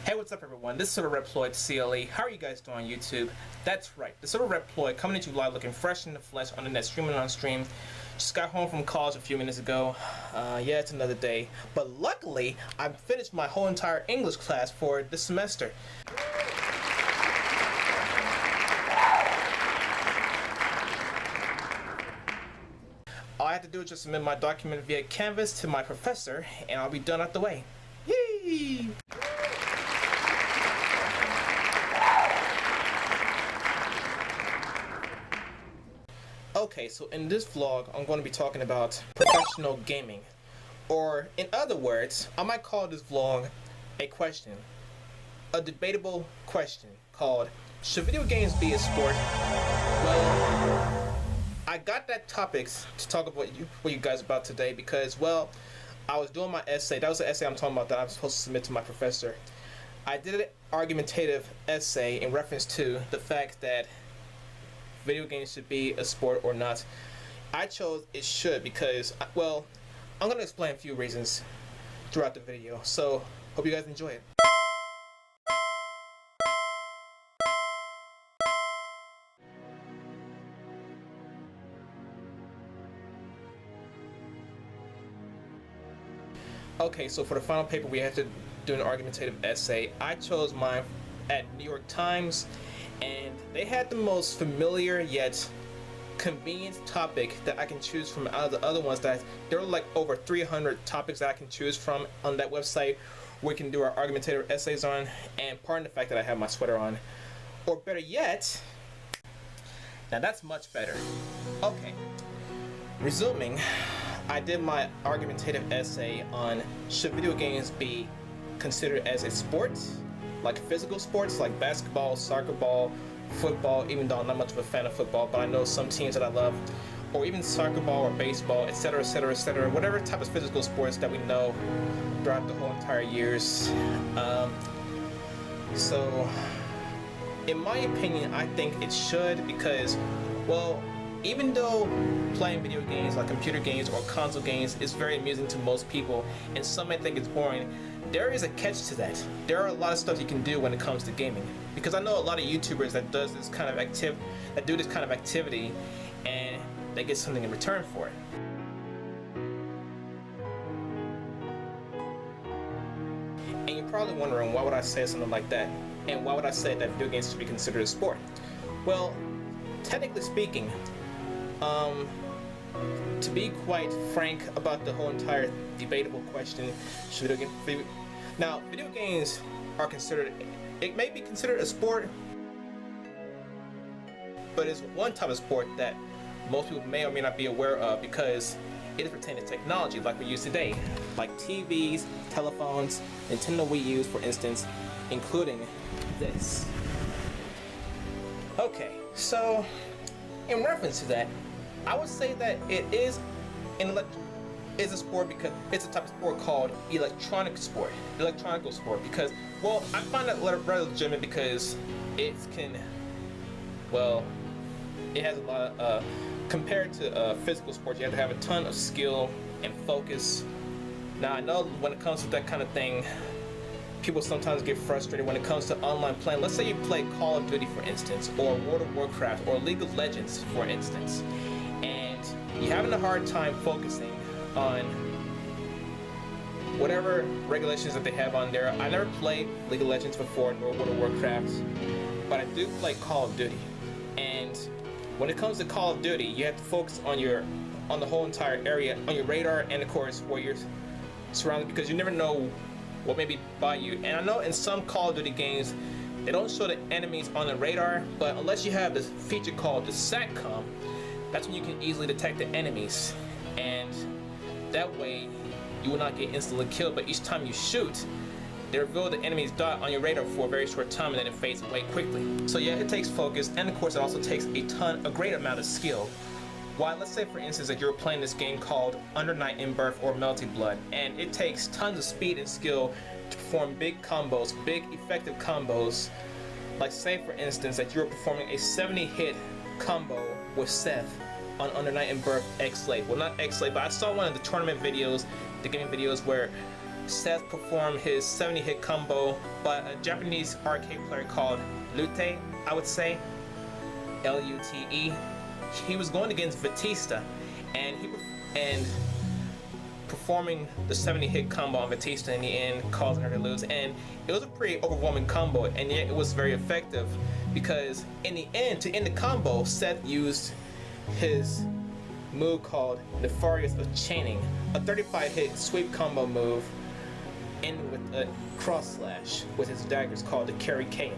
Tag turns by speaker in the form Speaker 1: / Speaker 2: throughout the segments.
Speaker 1: Hey, what's up everyone? This is Silver Reploid CLE. How are you guys doing on YouTube? That's right, the Silver Reploid coming at you live looking fresh in the flesh on the net, streaming on stream. Just got home from college a few minutes ago. Yeah, it's another day. But luckily, I finished my whole entire English class for this semester. All I have to do is just submit my document via Canvas to my professor, and I'll be done out the way. Yay! Okay, so in this vlog, I'm going to be talking about professional gaming. Or, in other words, I might call this vlog a question. A debatable question called, should video games be a sport? Well, I got that topics to talk about with you guys about today because, well, I was doing my essay. That was the essay I'm talking about that I'm supposed to submit to my professor. I did an argumentative essay in reference to the fact that video games should be a sport or not. I chose it should because, well, I'm going to explain a few reasons throughout the video. So, hope you guys enjoy it. Okay, so for the final paper we have to do an argumentative essay. I chose mine at New York Times, and they had the most familiar yet convenient topic that I can choose from out of the other ones. That there were like over 300 topics that I can choose from on that website we can do our argumentative essays on, and pardon the fact that I have my sweater on. Or better yet, now that's much better. Okay, resuming, I did my argumentative essay on should video games be considered as a sport, like physical sports like basketball, soccer ball, football, even though I'm not much of a fan of football, but I know some teams that I love, or even soccer ball or baseball, etc., etc., etc., whatever type of physical sports that we know throughout the whole entire years. So, in my opinion, I think it should because, well, even though playing video games like computer games or console games is very amusing to most people, and some may think it's boring, there is a catch to that. There are a lot of stuff you can do when it comes to gaming. Because I know a lot of YouTubers that do this kind of activity, and they get something in return for it. And you're probably wondering, why would I say something like that? And why would I say that video games should be considered a sport? Well, technically speaking, to be quite frank about the whole entire debatable question, should video games are considered, it may be considered a sport, but it's one type of sport that most people may or may not be aware of because it is pertaining to technology like we use today, like TVs, telephones, Nintendo Wii U's for instance, including this. Okay, so in reference to that, I would say that it is a sport because it's a type of sport called electronic sport, because, well, I find that rather legitimate because it can, well, it has a lot of, compared to physical sports, you have to have a ton of skill and focus. Now I know when it comes to that kind of thing, people sometimes get frustrated when it comes to online playing. Let's say you play Call of Duty for instance, or World of Warcraft, or League of Legends for instance, and you're having a hard time focusing on whatever regulations that they have on there. I never played League of Legends before, nor World of Warcraft, but I do play Call of Duty. And when it comes to Call of Duty, you have to focus on the whole entire area, on your radar, and of course where you're surrounded, because you never know what may be by you. And I know in some Call of Duty games, they don't show the enemies on the radar, but unless you have this feature called the SATCOM, that's when you can easily detect the enemies, and that way you will not get instantly killed. But each time you shoot, They reveal the enemy's dot on your radar for a very short time and then it fades away quickly. So yeah, it takes focus, and of course it also takes a great amount of skill. Why, let's say for instance that you're playing this game called Under Night in Birth or Melty Blood, and it takes tons of speed and skill to perform big combos, big effective combos. Like say for instance that you're performing a 70 hit combo with Seth on Under Night in Birth X-Slave. Well, not X-Slave, but I saw one of the tournament videos, the gaming videos, where Seth performed his 70 hit combo by a Japanese arcade player called Lute, I would say, Lute. He was going against Batista, and performing the 70 hit combo on Batista in the end, causing her to lose. And it was a pretty overwhelming combo, and yet it was very effective because in the end, to end the combo, Seth used his move called Nefarious of Chaining, a 35 hit sweep combo move, ending with a cross slash with his daggers called the Carry Cane.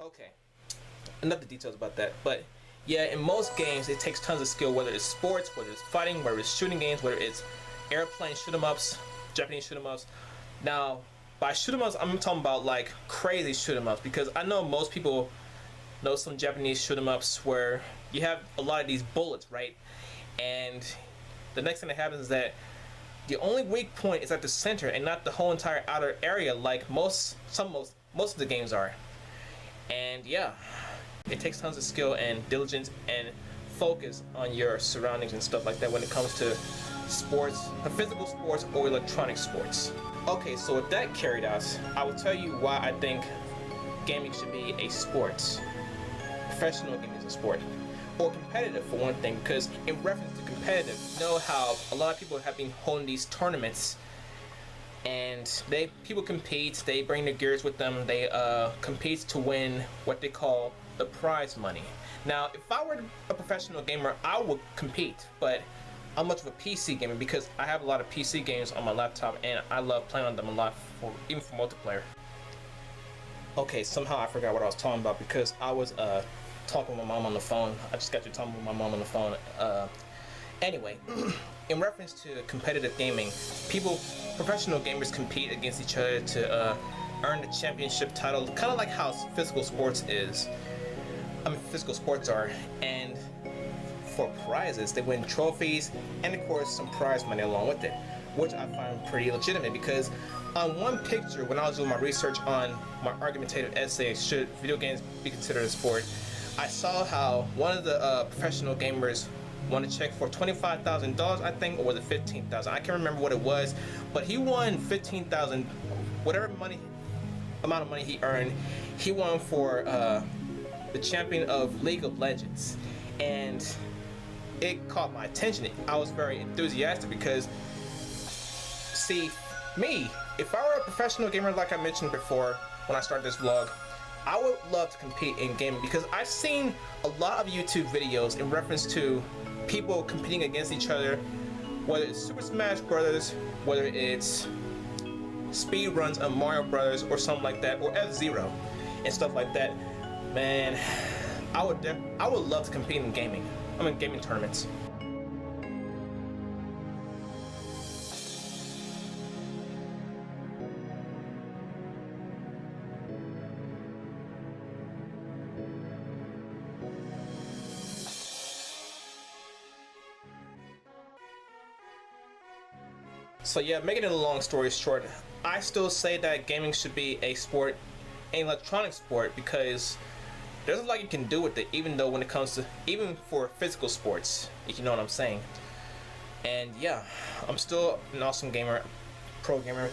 Speaker 1: Okay, enough the details about that, but yeah, in most games it takes tons of skill, whether it's sports, whether it's fighting, whether it's shooting games, whether it's airplane shoot 'em ups, Japanese shoot 'em ups. Now, by shoot 'em ups, I'm talking about like crazy shoot 'em ups, because I know most people know some Japanese shoot 'em ups where you have a lot of these bullets, right? And the next thing that happens is that the only weak point is at the center and not the whole entire outer area, like most of the games are. And yeah, it takes tons of skill and diligence and focus on your surroundings and stuff like that when it comes to sports, physical sports or electronic sports. Okay, so with that carried out, I will tell you why I think gaming should be a sport. Professional gaming is a sport. Or competitive for one thing, because in reference to competitive, you know how a lot of people have been holding these tournaments and people compete, they bring their gears with them, they compete to win what they call the prize money. Now, if I were a professional gamer, I would compete, but I'm much of a PC gamer because I have a lot of PC games on my laptop and I love playing on them a lot, even for multiplayer. Okay, somehow I forgot what I was talking about because I was talking with my mom on the phone. I just got to talking with my mom on the phone. Anyway, in reference to competitive gaming, professional gamers compete against each other to earn the championship title, kind of like how physical sports are, and for prizes, they win trophies and of course some prize money along with it, which I find pretty legitimate because on one picture, when I was doing my research on my argumentative essay, should video games be considered a sport, I saw how one of the professional gamers won a check for $25,000, I think, or was it $15,000? I can't remember what it was, but he won $15,000, whatever amount of money he earned, he won for the champion of League of Legends, and it caught my attention. I was very enthusiastic because, see, me, if I were a professional gamer like I mentioned before when I started this vlog, I would love to compete in gaming because I've seen a lot of YouTube videos in reference to people competing against each other, whether it's Super Smash Brothers, whether it's speed runs of Mario Brothers or something like that, or F-Zero and stuff like that. Man, I would love to compete in gaming. I'm in gaming tournaments. So yeah, making it a long story short, I still say that gaming should be a sport, an electronic sport, because there's a lot you can do with it, even for physical sports, if you know what I'm saying. And yeah, I'm still an awesome gamer, pro gamer,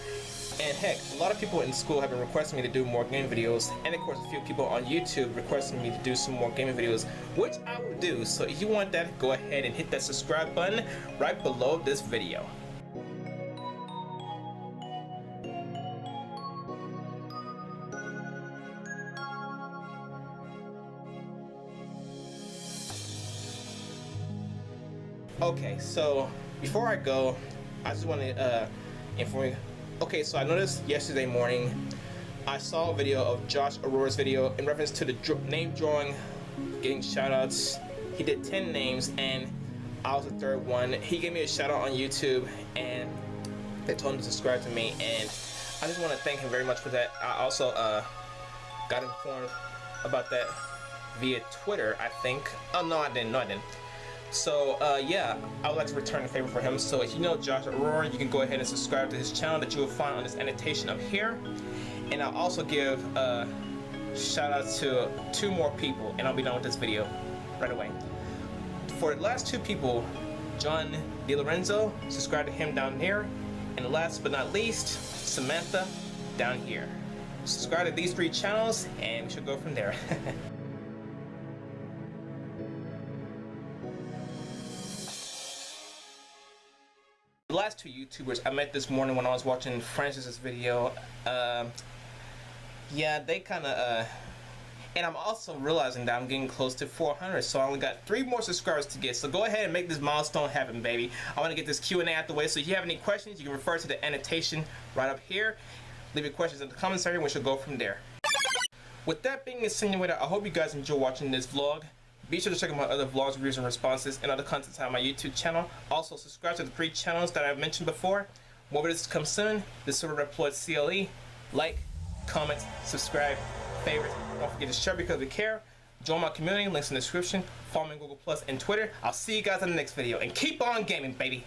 Speaker 1: and heck, a lot of people in school have been requesting me to do more game videos, and of course a few people on YouTube requesting me to do some more gaming videos, which I will do. So if you want that, go ahead and hit that subscribe button right below this video. Okay, so before I go, I just want to inform you. Okay, so I noticed yesterday morning I saw a video of Josh Aurora's video in reference to the name drawing, getting shoutouts. He did 10 names and I was the third one. He gave me a shout out on YouTube and they told him to subscribe to me, and I just want to thank him very much for that. I also got informed about that via Twitter, I think. Oh no, I didn't. So yeah, I would like to return the favor for him. So if you know Josh Aurora, you can go ahead and subscribe to his channel that you will find on this annotation up here. And I'll also give shout out to 2 more people, and I'll be done with this video right away. For the last 2 people, John DiLorenzo, subscribe to him down here, and last but not least, Samantha down here. Subscribe to these 3 channels and we should go from there. The last 2 YouTubers I met this morning when I was watching Francis's video, yeah, they kind of, and I'm also realizing that I'm getting close to 400, so I only got 3 more subscribers to get, so go ahead and make this milestone happen, baby. I want to get this Q&A out the way, so if you have any questions, you can refer to the annotation right up here. Leave your questions in the comment section, we shall go from there. With that being insinuated, I hope you guys enjoy watching this vlog. Be sure to check out my other vlogs, reviews, and responses, and other content on my YouTube channel. Also, subscribe to the 3 channels that I've mentioned before. More videos to come soon. The Silver Reploid CLE. Like, comment, subscribe, favorite. Don't forget to share because we care. Join my community. Links in the description. Follow me on Google Plus and Twitter. I'll see you guys in the next video. And keep on gaming, baby.